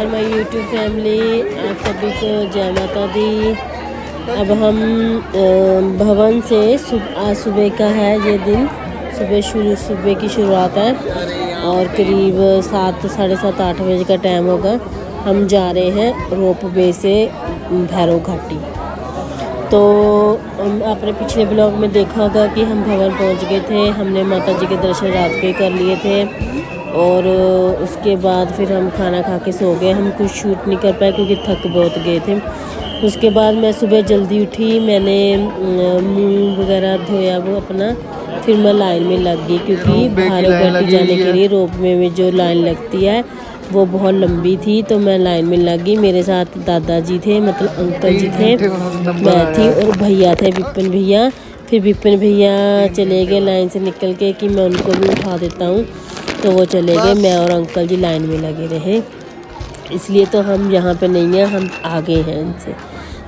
और my YouTube family, आप सभी को जय माता दी। अब हम भवन से आज सुबह का है ये दिन, सुबह की शुरुआत है और करीब 7 साढ़े 7 8 बजे का टाइम होगा। हम जा रहे हैं रोप वे से भैरव घाटी। तो आपने पिछले ब्लॉग में देखा होगा कि हम भवन पहुंच गए थे। हमने माता जी के दर्शन रात को ही कर लिए थे और उसके बाद फिर हम खाना खा के सो गए। हम कुछ शूट नहीं कर पाए क्योंकि थक बहुत गए थे। उसके बाद मैं सुबह जल्दी उठी, मैंने मुंह वगैरह धोया वो अपना, फिर मैं लाइन में लग गई क्योंकि भैरव घाटी जाने के लिए रोप वे में जो लाइन लगती है वो बहुत लंबी थी। तो मैं लाइन में लग गई। मेरे साथ दादाजी थे, मतलब अंकल जी थे, मैं थी और भैया थे, विपिन भैया। फिर विपिन भैया चले गए लाइन से निकल के कि मैं उनको भी उठा देता हूँ, तो वो चले गए। मैं और अंकल जी लाइन में लगे रहे, इसलिए तो हम यहाँ पे नहीं हैं, हम आगे हैं इनसे।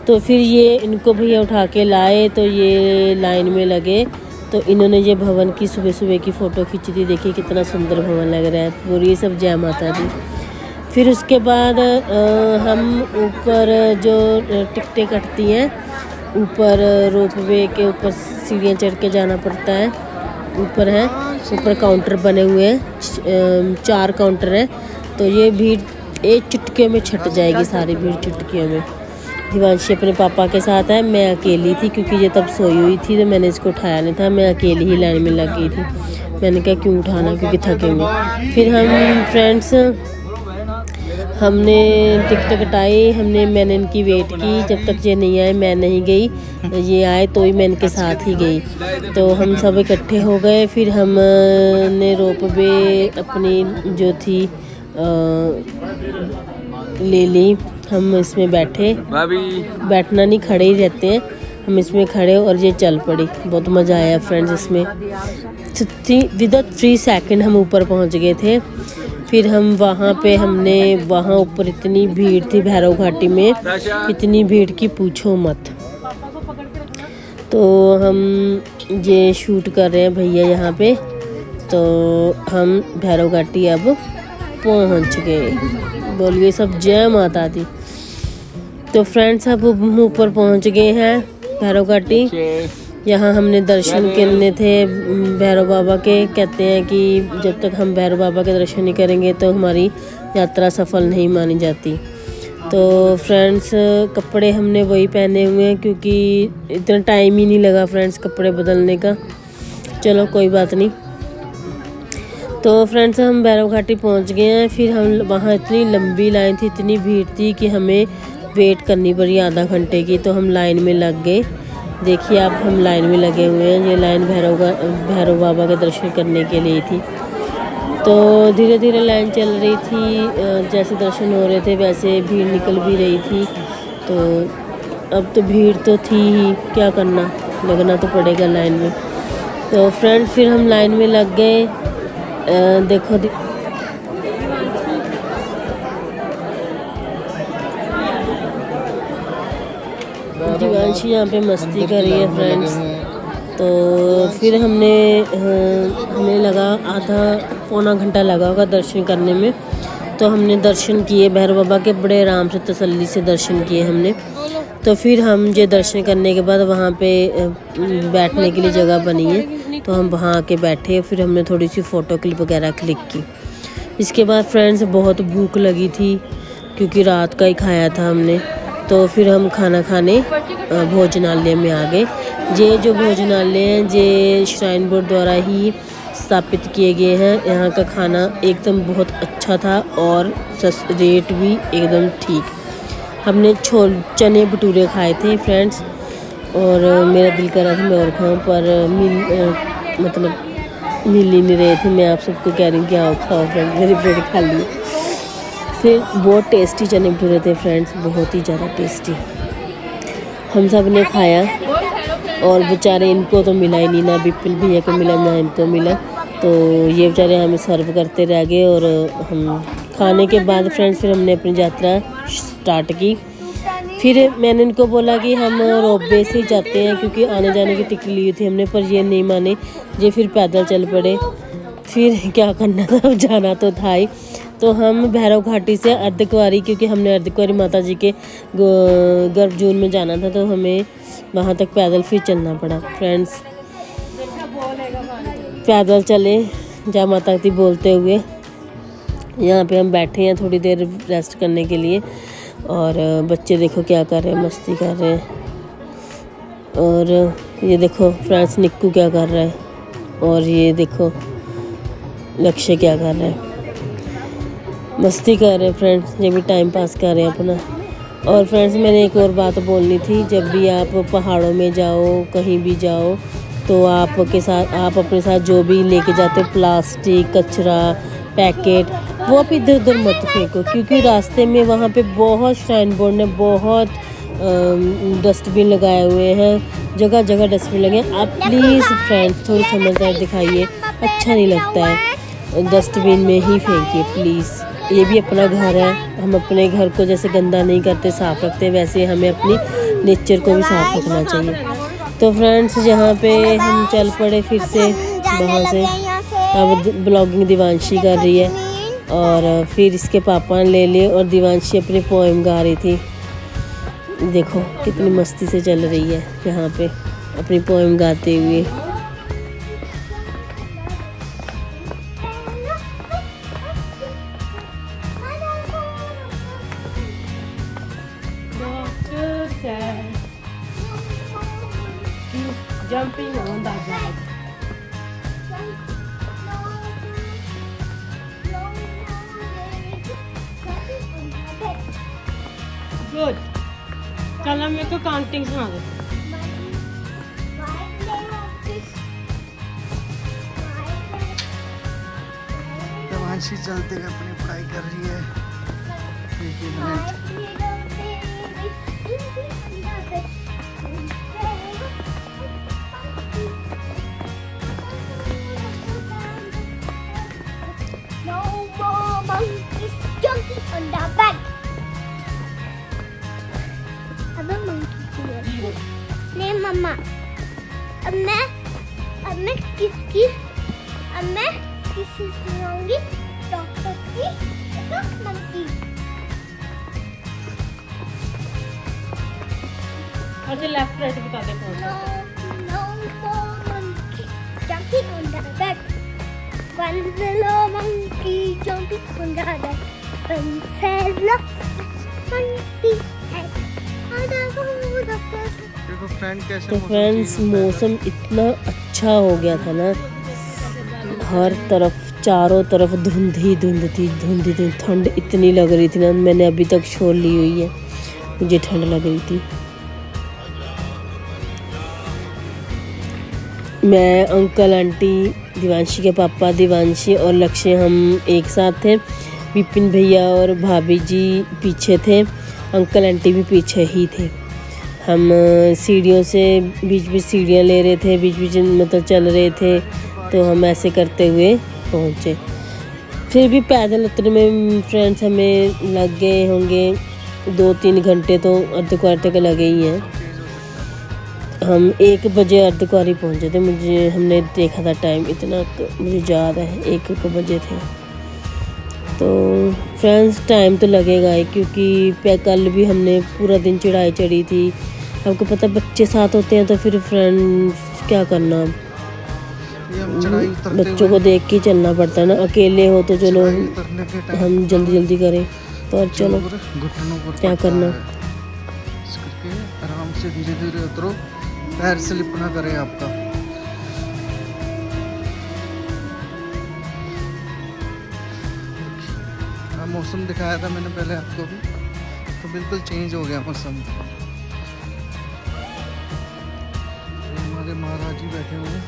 तो फिर ये इनको भैया उठा के लाए तो ये लाइन में लगे। तो इन्होंने ये भवन की सुबह सुबह की फ़ोटो खींची थी। देखिए कितना सुंदर भवन लग रहा है पूरी, ये सब जय माता दी। फिर उसके बाद हम ऊपर जो टिकटें कटती हैं, ऊपर रोप वे के ऊपर सीढ़ियाँ चढ़ के जाना पड़ता है। ऊपर है, ऊपर काउंटर बने हुए हैं, 4 काउंटर हैं। तो ये भीड़ एक चुटके में छट जाएगी, सारी भीड़ चुटकियों में। दिवांशी अपने पापा के साथ है, मैं अकेली थी क्योंकि ये तब सोई हुई थी तो मैंने इसको उठाया नहीं था। मैं अकेली ही लाइन में लग गई थी। मैंने कहा क्यों उठाना, क्योंकि थकेंगे। फिर हम फ्रेंड्स हमने टिकट कटाई, मैंने इनकी वेट की जब तक ये नहीं आए। मैं नहीं गई, ये आए तो ही मैं इनके साथ ही गई। तो हम सब इकट्ठे हो गए। फिर हमने रोप वे अपनी जो थी ले ली। हम इसमें बैठे, बैठना नहीं, खड़े ही रहते हैं हम इसमें, खड़े और ये चल पड़ी। बहुत मज़ा आया फ्रेंड्स इसमें। विद 3 सेकंड हम ऊपर पहुंच गए थे। फिर हम वहाँ ऊपर इतनी भीड़ थी भैरव घाटी में, इतनी भीड़ की पूछो मत। तो हम ये शूट कर रहे हैं भैया यहाँ पे। तो हम भैरव घाटी अब पहुँच गए। बोलिए सब जय माता दी। तो फ्रेंड्स अब हम ऊपर पहुँच गए हैं भैरव घाटी। यहाँ हमने दर्शन करने थे भैरव बाबा के। कहते हैं कि जब तक हम भैरव बाबा के दर्शन नहीं करेंगे तो हमारी यात्रा सफल नहीं मानी जाती। तो फ्रेंड्स कपड़े हमने वही पहने हुए हैं क्योंकि इतना टाइम ही नहीं लगा फ्रेंड्स कपड़े बदलने का। चलो कोई बात नहीं। तो फ्रेंड्स हम भैरव घाटी पहुँच गए हैं। फिर हम वहाँ इतनी लंबी लाइन थी, इतनी भीड़ थी कि हमें वेट करनी पड़ी आधा घंटे की। तो हम लाइन में लग गए। देखिए आप, हम लाइन में लगे हुए हैं। ये लाइन भैरव बाबा के दर्शन करने के लिए थी। तो धीरे धीरे लाइन चल रही थी, जैसे दर्शन हो रहे थे वैसे भीड़ निकल भी रही थी। तो अब तो भीड़ तो थी ही, क्या करना, लगना तो पड़ेगा लाइन में। तो फ्रेंड फिर हम लाइन में लग गए। देखो दिवांशी यहाँ पे मस्ती कर रही है फ्रेंड्स। तो फिर हमें लगा आधा पौना घंटा लगा होगा दर्शन करने में। तो हमने दर्शन किए भैरव बाबा के, बड़े आराम से तसल्ली से दर्शन किए हमने। तो फिर हम ये दर्शन करने के बाद वहाँ पे बैठने के लिए जगह बनी है, तो हम वहाँ आके बैठे। फिर हमने थोड़ी सी फ़ोटो क्लिप वगैरह क्लिक की। इसके बाद फ्रेंड्स बहुत भूख लगी थी क्योंकि रात का ही खाया था हमने। तो फिर हम खाना खाने भोजनालय में आ गए। ये जो भोजनालय हैं ये श्राइन बोर्ड द्वारा ही स्थापित किए गए हैं। यहाँ का खाना एकदम बहुत अच्छा था और रेट भी एकदम ठीक। हमने चने भटूरे खाए थे फ्रेंड्स, और मेरा दिल कर रहा था मैं और खाऊँ, पर मिल ही नहीं रहे थे। मैं आप सबको कह रही हूँ कि आओ खाओ फ्रेंड्स, मेरी प्लेट खा ली। फिर बहुत टेस्टी चने भटूरे थे फ्रेंड्स, बहुत ही ज़्यादा टेस्टी। हम सब ने खाया और बेचारे इनको तो मिला ही नहीं, ना विपिन भैया को मिला ना इनको मिला। तो ये बेचारे हमें सर्व करते रह गए। और हम खाने के बाद फ्रेंड्स फिर हमने अपनी यात्रा स्टार्ट की। फिर मैंने इनको बोला कि हम रोप वे से जाते हैं क्योंकि आने जाने की टिकट ली थी हमने, पर ये नहीं माने। ये फिर पैदल चल पड़े। फिर क्या करना था, जाना तो था ही। तो हम भैरव घाटी से अर्धकुंवारी, क्योंकि हमने अर्धकुंवारी माता जी के गर्भ जून में जाना था, तो हमें वहाँ तक पैदल फिर चलना पड़ा। फ्रेंड्स पैदल चले जय माता दी बोलते हुए। यहाँ पे हम बैठे हैं थोड़ी देर रेस्ट करने के लिए, और बच्चे देखो क्या कर रहे हैं, मस्ती कर रहे हैं। और ये देखो फ्रेंड्स निक्कू क्या कर रहा है, और ये देखो लक्ष्य क्या कर रहा है, मस्ती कर रहे हैं फ्रेंड्स, ये भी टाइम पास कर रहे हैं अपना। और फ्रेंड्स मैंने एक और बात बोलनी थी, जब भी आप पहाड़ों में जाओ, कहीं भी जाओ, तो आप अपने साथ जो भी लेके जाते हो, प्लास्टिक, कचरा, पैकेट, वो आप इधर उधर मत फेंको, क्योंकि रास्ते में वहाँ पे बहुत श्राइन बोर्ड ने बहुत डस्टबिन लगाए हुए हैं, जगह जगह डस्टबिन लगे हैं। आप प्लीज़ फ्रेंड्स थोड़ी समझदारी दिखाइए, अच्छा नहीं लगता है, डस्टबिन में ही फेंकिए प्लीज़। ये भी अपना घर है, हम अपने घर को जैसे गंदा नहीं करते, साफ़ रखते, वैसे हमें अपनी नेचर को भी साफ़ रखना चाहिए। तो फ्रेंड्स यहाँ पे हम चल पड़े फिर से वहाँ से। अब ब्लॉगिंग दिवांशी कर रही है, और फिर इसके पापा ने ले लिए, और दिवांशी अपनी पोएम गा रही थी। देखो कितनी मस्ती से चल रही है यहाँ पे अपनी पोएम गाते हुए। Jumping on that bed. Good. चल अब मेरे को काउंटिंग सुना दो। दिवांशी चलते हुए अपनी पढ़ाई कर रही है। No more monkeys jumping on the bed. अब monkey नहीं मम्मा, अब मैं किसकी सुनाऊंगी? डॉक्टर की तो मंकी। अच्छा लेफ्ट राइट बता दे कौन सा। No more monkey jumping on the bed. One little monkey jumping on the bed. One fellow monkey had देखो फ्रेंड कैसे। तो फ्रेंड्स मौसम इतना अच्छा हो गया था ना, हर तरफ चारों तरफ धुंध ही धुंध थी, ठंड इतनी लग रही थी ना, मैंने अभी तक शॉल ली हुई है, मुझे ठंड लग रही थी। मैं, अंकल, आंटी, दिवांशी के पापा, दिवांशी और लक्ष्य हम एक साथ थे। विपिन भैया और भाभी जी पीछे थे, अंकल आंटी भी पीछे ही थे। हम सीढ़ियों से बीच सीढ़ियाँ ले रहे थे, बीच मतलब चल रहे थे, तो हम ऐसे करते हुए पहुँचे। फिर भी पैदल उतरने में फ्रेंड्स हमें लग गए होंगे 2-3 घंटे, तो अर्धकुंवारी तक लगे ही हैं। हम 1 बजे अर्धकुंवारी पहुँचे थे, हमने देखा था टाइम, इतना मुझे याद है 1 बजे थे। तो फ्रेंड्स टाइम तो लगेगा ही, क्योंकि कल भी हमने पूरा दिन चढ़ाई चढ़ी थी। आपको पता बच्चे साथ होते हैं तो फिर फ्रेंड्स क्या करना, बच्चों को देख के चलना पड़ता है ना, अकेले हो तो चलो हम जल्दी करें, तो चलो क्या करना। आराम से धीरे उतरो, पैर स्लिप ना करे आपका। मौसम दिखाया था मैंने पहले आपको भी, तो बिल्कुल चेंज हो गया मौसम। हमारे महाराज जी बैठे हुए हैं।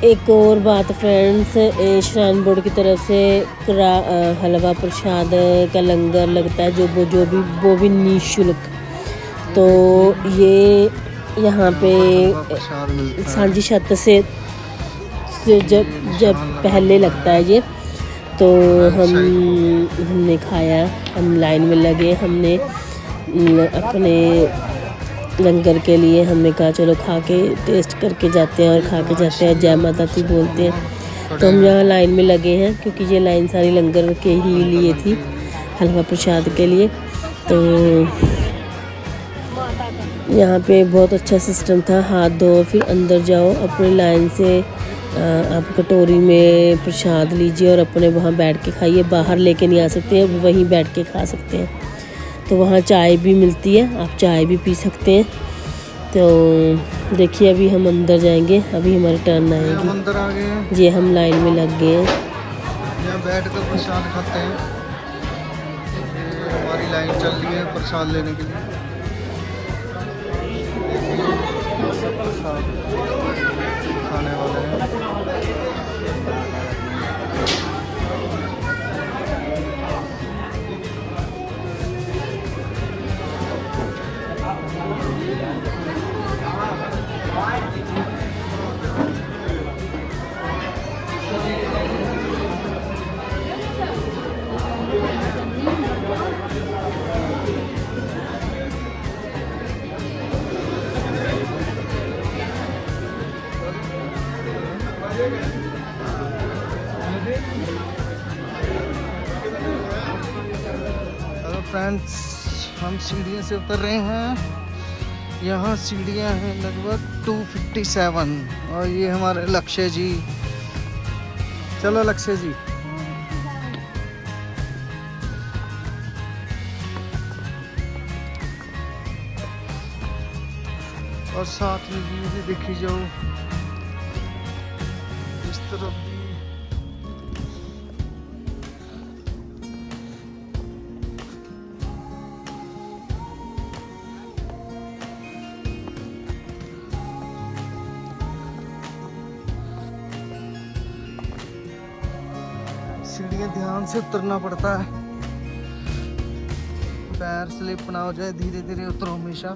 एक और बात फ्रेंड्स, श्राइन बोर्ड की तरफ से हलवा प्रसाद का लंगर लगता है, वो भी निःशुल्क। तो ये यहाँ पे सांझी छत से से जब पहले लगता है ये, तो हमने खाया, हम लाइन में लगे, हमने अपने लंगर के लिए हमने कहा चलो खा के टेस्ट करके जाते हैं और खा के जाते हैं, जय माता दी बोलते हैं। तो हम यहाँ लाइन में लगे हैं क्योंकि ये लाइन सारी लंगर के ही लिए थी, हलवा प्रसाद के लिए। तो यहाँ पे बहुत अच्छा सिस्टम था, हाथ धो फिर अंदर जाओ, अपनी लाइन से आप कटोरी में प्रसाद लीजिए और अपने वहाँ बैठ के खाइए, बाहर लेके नहीं आ सकते, वहीं बैठ के खा सकते हैं। तो वहाँ चाय भी मिलती है, आप चाय भी पी सकते हैं। तो देखिए अभी हम अंदर जाएंगे, अभी हमारी टर्न आएगी। हम अंदर आ गए हैं, ये हम लाइन में लग गए हैं, यहाँ बैठ कर प्रसाद खाते हैं। ये हमारी लाइन चल रही है प्रसाद लेने के लिए। सब प्रसाद खाने वाले हैं। हेलो फ्रेंड्स, हम सीढ़ियों से उतर रहे हैं। यहाँ सीढ़ियाँ हैं लगभग 257 और ये हमारे लक्ष्य जी। चलो लक्ष्य जी। और साथ में व्यू भी देखी जाओ इस तरफ भी। सीढ़ियाँ ध्यान से उतरना पड़ता है, पैर स्लिप ना हो जाए, धीरे धीरे उतरो हमेशा।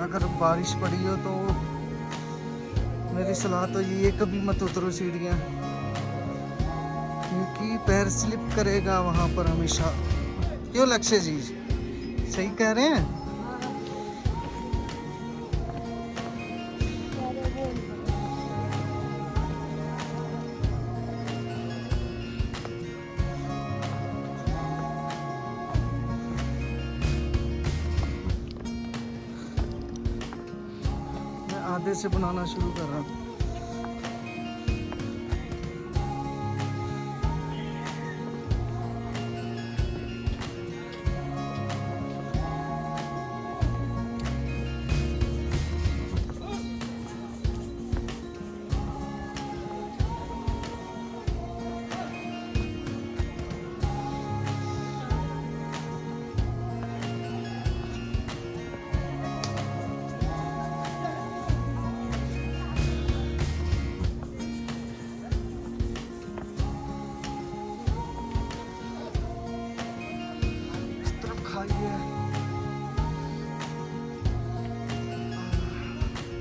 अगर बारिश पड़ी हो तो मेरी सलाह तो ये है कभी मत उतरो सीढ़ियाँ, क्योंकि पैर स्लिप करेगा वहाँ पर हमेशा। क्यों लक्ष्य जी, सही कह रहे हैं? आधे से बनाना शुरू कर रहा हूँ।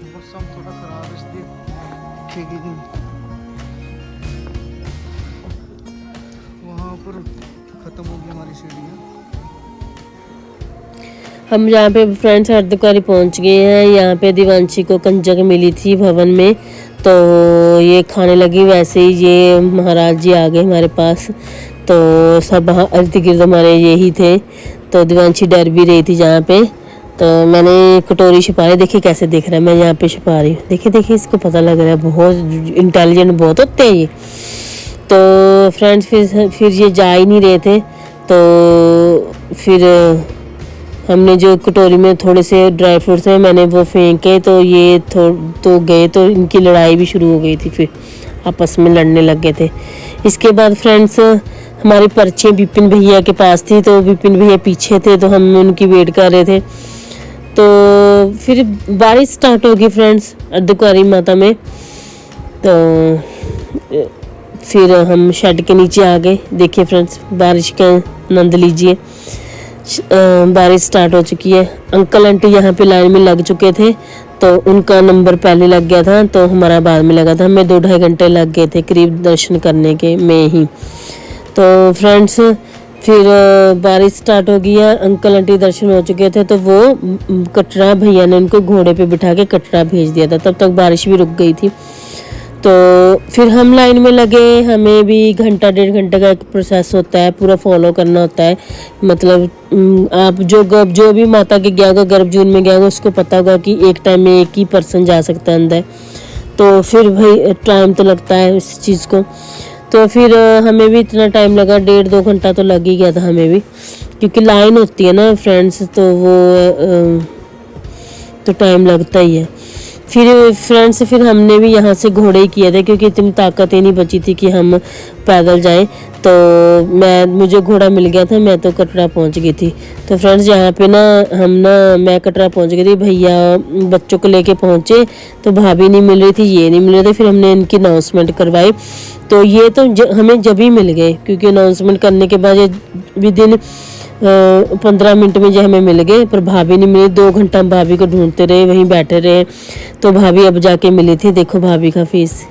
मौसम थोड़ा खराब है इसलिए दिखेगी नहीं। वहाँ पर खत्म हो गई हमारी सीढ़ियाँ। हम यहाँ पे फ्रेंड्स अर्धकारी पहुँच गए हैं। यहाँ पे दिवांशी को कंजक मिली थी भवन में, तो ये खाने लगी। वैसे ही ये महाराज जी आ गए हमारे पास, तो सब इर्द गिर्द हमारे यही थे। तो दिवांशी डर भी रही थी जहाँ पे, तो मैंने कटोरी छुपाई। देखिए कैसे देख रहा है, मैं यहाँ पे छुपा रही हूँ। देखिए देखिए इसको पता लग रहा है, बहुत इंटेलिजेंट बहुत होते हैं ये। तो फ्रेंड्स फिर ये जा ही नहीं रहे थे, तो फिर हमने जो कटोरी में थोड़े से ड्राई फ्रूट्स हैं मैंने वो फेंके, तो ये तो गए, तो इनकी लड़ाई भी शुरू हो गई थी, फिर आपस में लड़ने लग गए थे। इसके बाद फ्रेंड्स हमारी पर्चियाँ विपिन भैया के पास थी, तो विपिन भैया पीछे थे, तो हम उनकी वेट कर रहे थे। तो फिर बारिश स्टार्ट हो गई फ्रेंड्स अर्धकुंवारी माता में, तो फिर हम शेड के नीचे आ गए। देखिए फ्रेंड्स बारिश का आनंद लीजिए। बारिश स्टार्ट हो चुकी है। अंकल आंटी यहाँ पे लाइन में लग चुके थे, तो उनका नंबर पहले लग गया था तो हमारा बाद में लगा था। हमें 2-2.5 घंटे लग गए थे करीब दर्शन करने के में ही। तो फ्रेंड्स फिर बारिश स्टार्ट हो गई है, अंकल आंटी दर्शन हो चुके थे तो वो कटरा भैया ने उनको घोड़े पे बिठा के कटरा भेज दिया था। तब तक बारिश भी रुक गई थी। तो फिर हम लाइन में लगे। हमें भी 1-1.5 घंटे का एक प्रोसेस होता है, पूरा फॉलो करना होता है। मतलब आप जो भी माता के गया होगा, गर्भजून में गया होगा, उसको पता होगा कि एक टाइम में एक ही पर्सन जा सकता है अंदर। तो फिर भाई टाइम तो लगता है इस चीज़ को। तो फिर हमें भी इतना टाइम लगा, 1.5-2 घंटा तो लग ही गया था हमें भी, क्योंकि लाइन होती है ना फ्रेंड्स, तो वो तो टाइम लगता ही है। फिर फ्रेंड्स फिर हमने भी यहाँ से घोड़े ही किए थे, क्योंकि इतनी ताकत ही नहीं बची थी कि हम पैदल जाएं। तो मुझे घोड़ा मिल गया था, मैं तो कटरा पहुँच गई थी। तो फ्रेंड्स यहाँ पे मैं कटरा पहुँच गई थी। भैया बच्चों को लेके पहुँचे तो भाभी नहीं मिल रही थी, ये नहीं मिल रहे थे। फिर हमने इनकी अनाउंसमेंट करवाई तो ये तो हमें जब ही मिल गए, क्योंकि अनाउंसमेंट करने के बाद ये विदिन 15 मिनट में जो हमें मिल गए। पर भाभी नहीं मिली, 2 घंटा हम भाभी को ढूंढते रहे, वहीं बैठे रहे। तो भाभी अब जाके मिली थी। देखो भाभी का फेस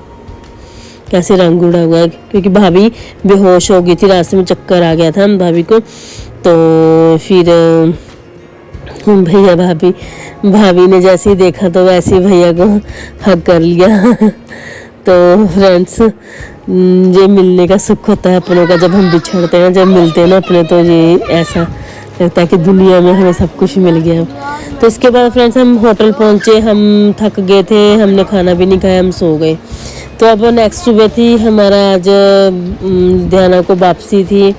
कैसे रंग उड़ा हुआ है, क्योंकि भाभी बेहोश हो गई थी, रास्ते में चक्कर आ गया था भाभी को। तो फिर भैया भाभी ने जैसे ही देखा तो वैसे ही भैया को हग कर लिया। तो फ्रेंड्स ये मिलने का सुख होता है अपनों का, जब हम बिछड़ते हैं, जब मिलते हैं ना अपने, तो ये ऐसा लगता है कि दुनिया में हमें सब कुछ मिल गया। तो इसके बाद फ्रेंड्स हम होटल पहुंचे, हम थक गए थे, हमने खाना भी नहीं खाया, हम सो गए। तो अब नेक्स्ट सुबह थी हमारा, आज लुधियाना को वापसी थी।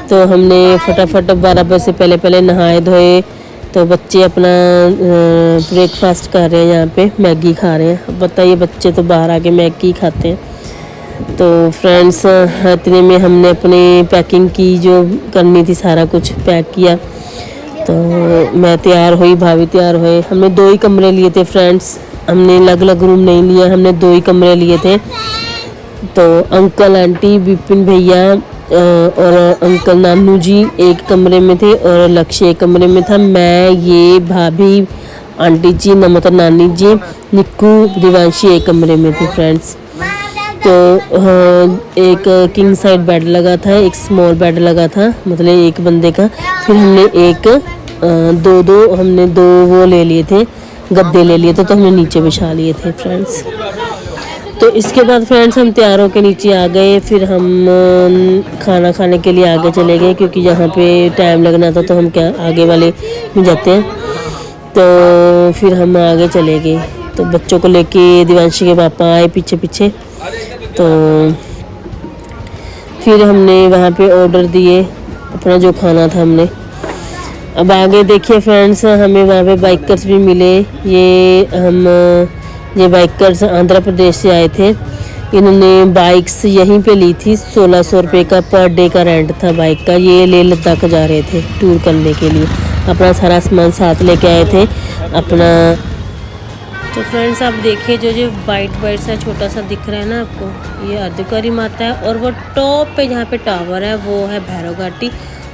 तो हमने फटाफट 12 बजे से पहले नहाए धोए। तो बच्चे अपना ब्रेकफास्ट कर रहे हैं, यहाँ पे मैगी खा रहे हैं। अब बताइए, बच्चे तो बाहर आके मैगी खाते हैं। तो फ्रेंड्स इतने में हमने अपनी पैकिंग की, जो करनी थी सारा कुछ पैक किया। तो मैं तैयार हुई, भाभी तैयार हुए। हमने 2 ही कमरे लिए थे फ्रेंड्स, हमने अलग अलग रूम नहीं लिया, हमने 2 ही कमरे लिए थे। तो अंकल आंटी विपिन भैया और अंकल नानू जी एक कमरे में थे और लक्ष्य एक कमरे में था। मैं, ये भाभी, आंटी जी, मतलब नानी जी, निक्कू, दिवांशी एक कमरे में थे फ्रेंड्स। तो एक किंग साइड बेड लगा था, एक स्मॉल बेड लगा था, मतलब एक बंदे का। फिर हमने हमने दो वो ले लिए थे, गद्दे ले लिए थे, तो हमने नीचे बिछा लिए थे फ्रेंड्स। तो इसके बाद फ्रेंड्स हम तैयार होकर नीचे आ गए। फिर हम खाना खाने के लिए आगे चले गए, क्योंकि यहाँ पे टाइम लगना था, तो हम क्या आगे वाले में जाते हैं। तो फिर हम आगे चले गए। तो बच्चों को लेके दिवांशी के पापा आए पीछे। तो फिर हमने वहाँ पे ऑर्डर दिए अपना जो खाना था हमने। अब आगे देखिए फ्रेंड्स, हमें वहाँ पे बाइकर्स भी मिले। ये बाइकर्स आंध्र प्रदेश से आए थे। इन्होंने बाइक्स यहीं पे ली थी, 1600 रुपये का पर डे का रेंट था बाइक का। ये लेह लद्दाख जा रहे थे टूर करने के लिए, अपना सारा सामान साथ लेके आए थे अपना। तो फ्रेंड्स आप देखिए, जो वाइट सा छोटा सा दिख रहा है ना आपको, ये अर्धकुंवारी माता है। और वो टॉप पे जहाँ पे टावर है वो है भैरव घाटी।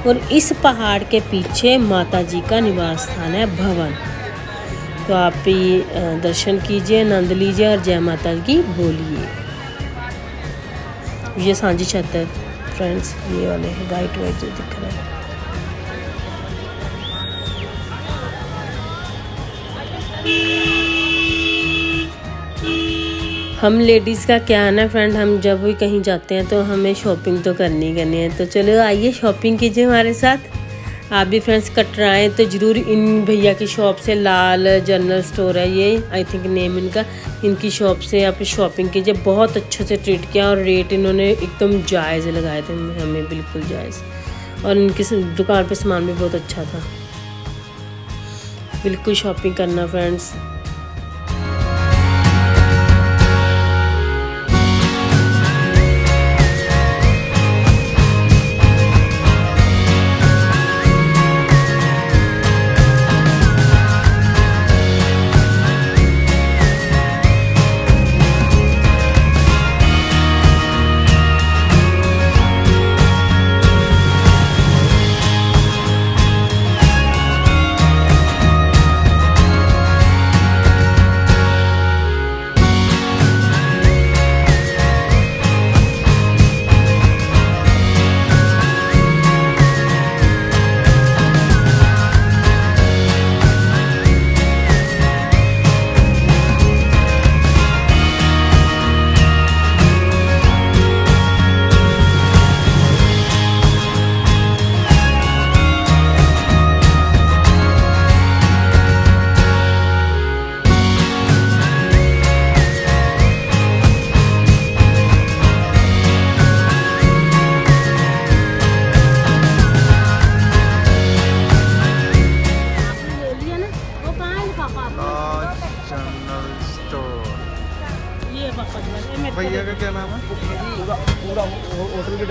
और इस पहाड़ के पीछे माता जी का निवास स्थान है भवन। तो आप भी दर्शन कीजिए, आनंद लीजिए और जय माता की बोलिए। ये सांझी छत है फ्रेंड्स, ये वाले वाइट जो दिख रहा है। हम लेडीज़ का क्या है ना फ्रेंड, हम जब भी कहीं जाते हैं तो हमें शॉपिंग तो करनी है। तो चलो आइए शॉपिंग कीजिए हमारे साथ। आप भी फ्रेंड्स कटरा आएँ तो ज़रूर इन भैया की शॉप से, लाल जनरल स्टोर है ये, आई थिंक नेम इनका, इनकी शॉप से आप शॉपिंग कीजिए। बहुत अच्छे से ट्रीट किया और रेट इन्होंने एकदम जायज़ लगाए थे हमें, बिल्कुल जायज़। और इनकी दुकान पे सामान भी बहुत अच्छा था। बिल्कुल शॉपिंग करना फ्रेंड्स।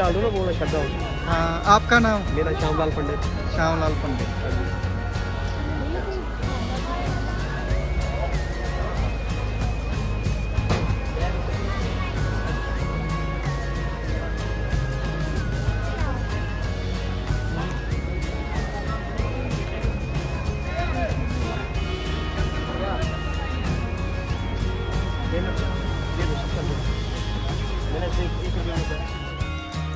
डाल दो ना, वो शट डाउन। हाँ, आपका नाम? मेरा श्यामलाल पंडित। श्यामलाल पंडित।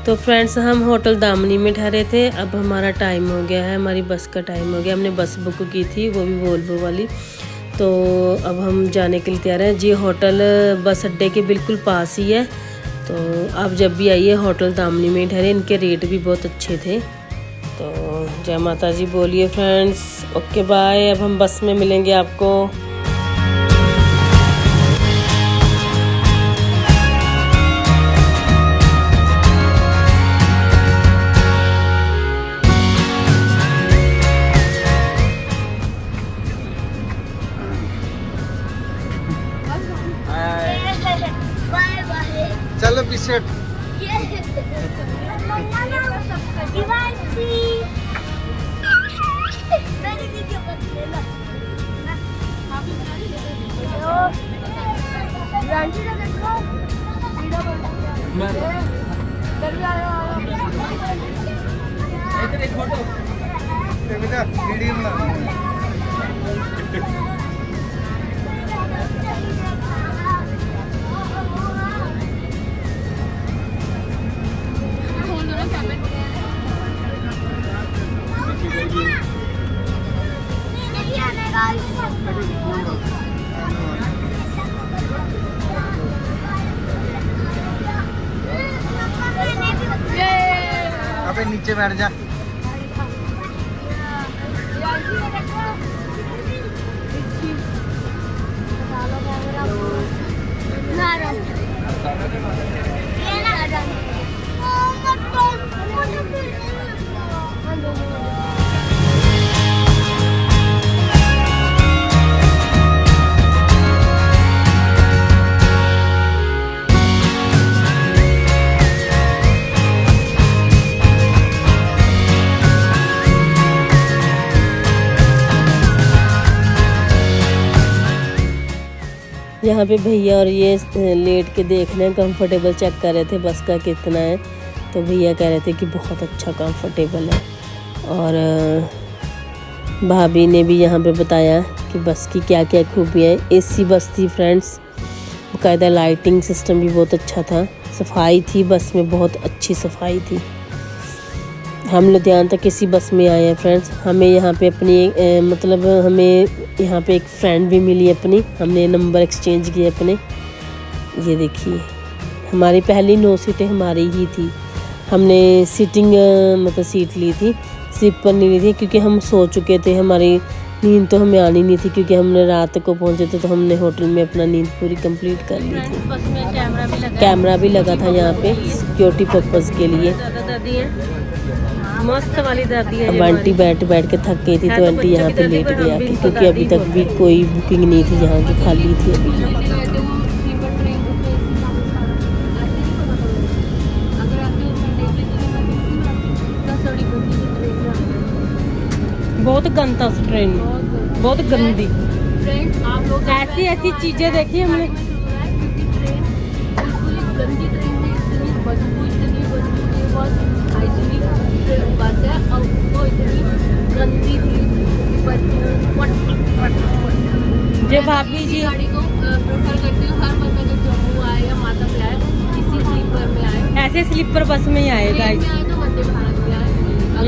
तो फ्रेंड्स हम होटल दामनी में ठहरे थे। अब हमारा टाइम हो गया है, हमारी बस का टाइम हो गया। हमने बस बुक की थी, वो भी वोल्वो वाली। तो अब हम जाने के लिए तैयार हैं जी। होटल बस अड्डे के बिल्कुल पास ही है। तो आप जब भी आइए होटल दामनी में ठहरे, इनके रेट भी बहुत अच्छे थे। तो जय माता जी बोलिए फ्रेंड्स। ओके बाय, अब हम बस में मिलेंगे आपको। चलो बिसेट। अबे नीचे बैठ जा। यहाँ पे भैया और ये लेट के देख रहे हैं, कंफर्टेबल चेक कर रहे थे बस का कितना है। तो भैया कह रहे थे कि बहुत अच्छा कंफर्टेबल है। और भाभी ने भी यहाँ पे बताया कि बस की क्या क्या खूबियाँ हैं। एसी बस थी फ्रेंड्स, बाकायदा लाइटिंग सिस्टम भी बहुत अच्छा था, सफाई थी बस में, बहुत अच्छी सफाई थी। हम लुधियाना तक इसी बस में आए हैं फ्रेंड्स। हमें यहाँ पे अपनी मतलब हमें यहाँ पे एक फ्रेंड भी मिली अपनी, हमने नंबर एक्सचेंज किए अपने। ये देखिए हमारी पहली 9 सीटें हमारी ही थी। हमने सीटिंग मतलब सीट ली थी, स्लीपर नहीं ली थी क्योंकि हम सो चुके थे। हमारी नींद तो हमें आनी नहीं थी क्योंकि हमने रात को पहुँचे थे, तो हमने होटल में अपना नींद पूरी कंप्लीट कर ली थी। बस में कैमरा भी लगा था यहाँ पे सिक्योरिटी पर्पज़ के लिए। दादी है, मस्त वाली दादी है। अब आंटी बैठ के थक गई थी, तो आंटी यहाँ पे लेट गया क्योंकि अभी तक भी कोई बुकिंग नहीं थी यहाँ की, खाली थी अभी। बहुत गंदा ट्रेन, बहुत गंदी। ऐसी ऐसी चीजें देखी हमने। जे भाभी जी गाड़ी को प्रेफर करती हूँ हर बंदा जब जम्मू आए या माता पे आए इसी स्लीपर में आए, ऐसे स्लीपर बस में ही आए गाइस। में आए तो वंदे भारत में आए।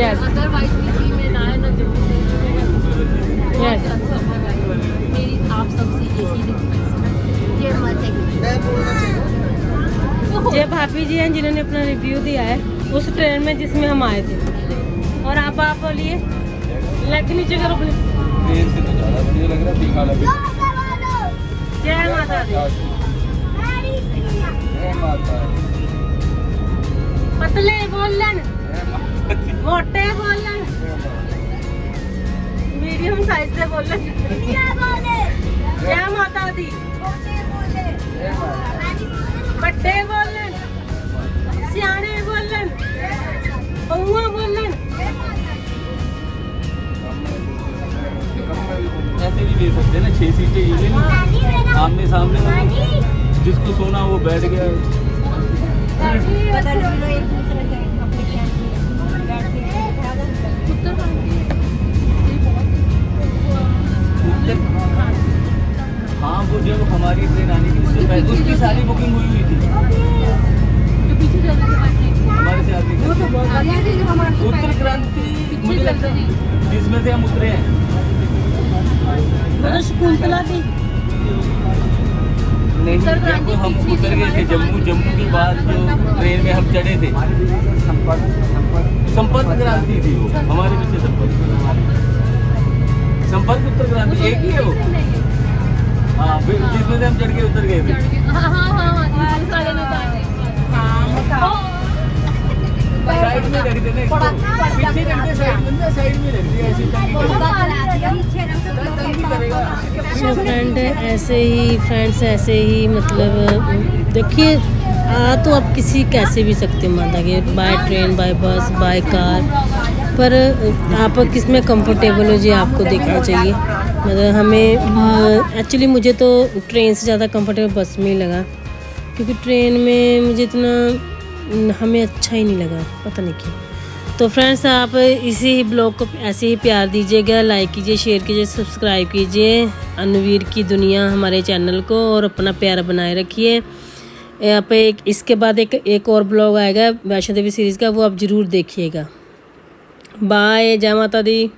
अदरवाइज किसी में ना आए ना जम्मू में। Yes. मेरी आप सबसे यही रिक्वेस्ट है, जय माता की। जे भाभी जी हैं जिन्होंने अपना रिव्यू दिया है उस ट्रेन में जिसमें हम आए थे। और आप बोलिए, लेग नीचे करो अपने। ट्रेन से तो ज़्यादा बढ़िया लग रहा है, दिखा लगे। जय माता दी। जय माता दी। पतले बोलन, जय माता दी। मोटे बोलन, मीडियम साइज से बोलन। जय माता दी। जय माता दी। बड़े बोलन, सियाने बोलन। बैठ गया। हाँ वो जब हमारी ट्रेन आने की उससे पहले उसकी सारी बुकिंग हुई थी हमारे से आगे। उत्तर क्रांति मुझे लगता है जिसमें से हम उतरे हैं। शकुंतला थी नहीं, जब हम उतर गए थे जम्मू के बाद जो ट्रेन में हम चढ़े थे संपर्क क्रांति थी वो हमारे पीछे। संपर्क उत्तर क्रांति एक ही है वो। हाँ फिर जिसमें से हम चढ़ के उतर गए थे। साइड में रखते थे पीछे करते साइड में रखते ऐसे सो फ्रेंड्स ऐसे ही मतलब देखिए तो आप किसी कैसे भी सकते हो माता के, बाय ट्रेन, बाय बस, बाय कार, पर आप किस में कंफर्टेबल हो जी आपको देखना चाहिए। मतलब हमें एक्चुअली मुझे तो ट्रेन से ज़्यादा कंफर्टेबल बस में ही लगा, क्योंकि ट्रेन में मुझे इतना हमें अच्छा ही नहीं लगा, पता नहीं क्यों। तो फ्रेंड्स आप इसी ही ब्लॉग को ऐसे ही प्यार दीजिएगा, लाइक कीजिए, शेयर कीजिए, सब्सक्राइब कीजिए अनुवीर की दुनिया हमारे चैनल को, और अपना प्यार बनाए रखिए। यहाँ पे इसके बाद एक और ब्लॉग आएगा वैष्णो देवी सीरीज़ का, वो आप ज़रूर देखिएगा। बाय, जय माता दी।